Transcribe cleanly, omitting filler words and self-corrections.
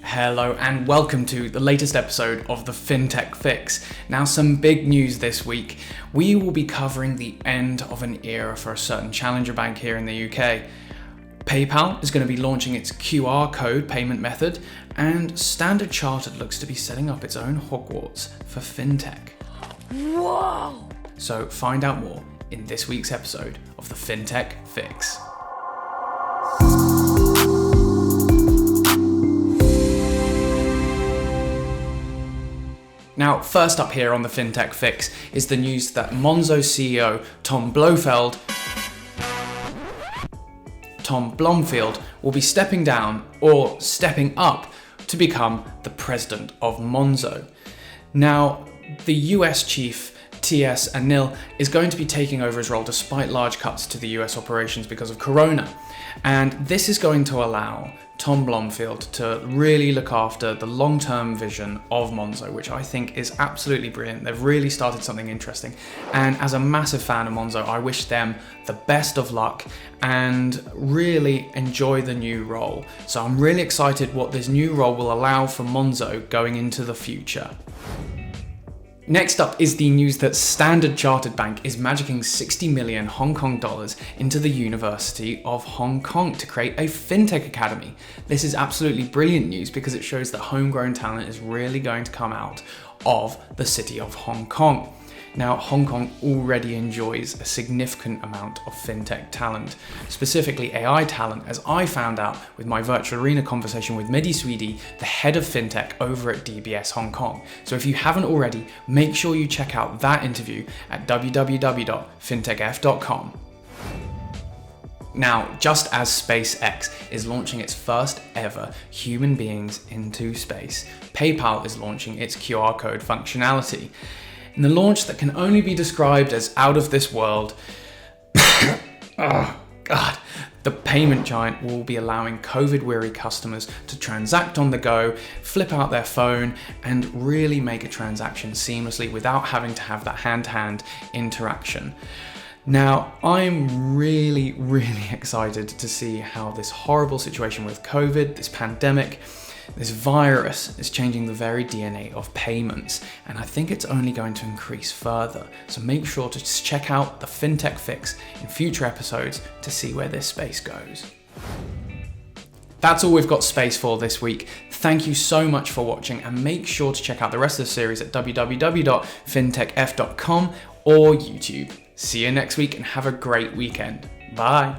Hello and welcome to the latest episode of the Fintech Fix. Now, some big news this week. We will be covering the end of an era for a certain challenger bank here in the UK. PayPal is going to be launching its QR code payment method, and Standard Chartered looks to be setting up its own Hogwarts for fintech. Whoa! So find out more in this week's episode of the Fintech Fix. Now, first up here on the Fintech Fix is the news that Monzo CEO Tom Blomfield will be stepping down or stepping up to become the president of Monzo. Now, the US chief T.S. Anil is going to be taking over his role despite large cuts to the US operations because of Corona. And this is going to allow Tom Blomfield to really look after the long-term vision of Monzo, which I think is absolutely brilliant. They've really started something interesting. And as a massive fan of Monzo, I wish them the best of luck and really enjoy the new role. So I'm really excited what this new role will allow for Monzo going into the future. Next up is the news that Standard Chartered Bank is magicking 60 million Hong Kong dollars into the University of Hong Kong to create a fintech academy. This is absolutely brilliant news because it shows that homegrown talent is really going to come out of the city of Hong Kong. Now, Hong Kong already enjoys a significant amount of fintech talent, specifically AI talent, as I found out with my virtual arena conversation with Mehdi Swedi, the head of fintech over at DBS Hong Kong. So if you haven't already, make sure you check out that interview at www.fintechf.com. Now, just as SpaceX is launching its first ever human beings into space, PayPal is launching its QR code functionality. In the launch that can only be described as out of this world, oh God, the payment giant will be allowing COVID-weary customers to transact on the go, flip out their phone, and really make a transaction seamlessly without having to have that hand-to-hand interaction. Now, I'm really excited to see how this horrible situation with COVID, this pandemic, this virus is changing the very DNA of payments, and I think it's only going to increase further. So make sure to check out the Fintech Fix in future episodes to see where this space goes. That's all we've got space for this week. Thank you so much for watching, and make sure to check out the rest of the series at www.fintechf.com or YouTube. See you next week and have a great weekend. Bye.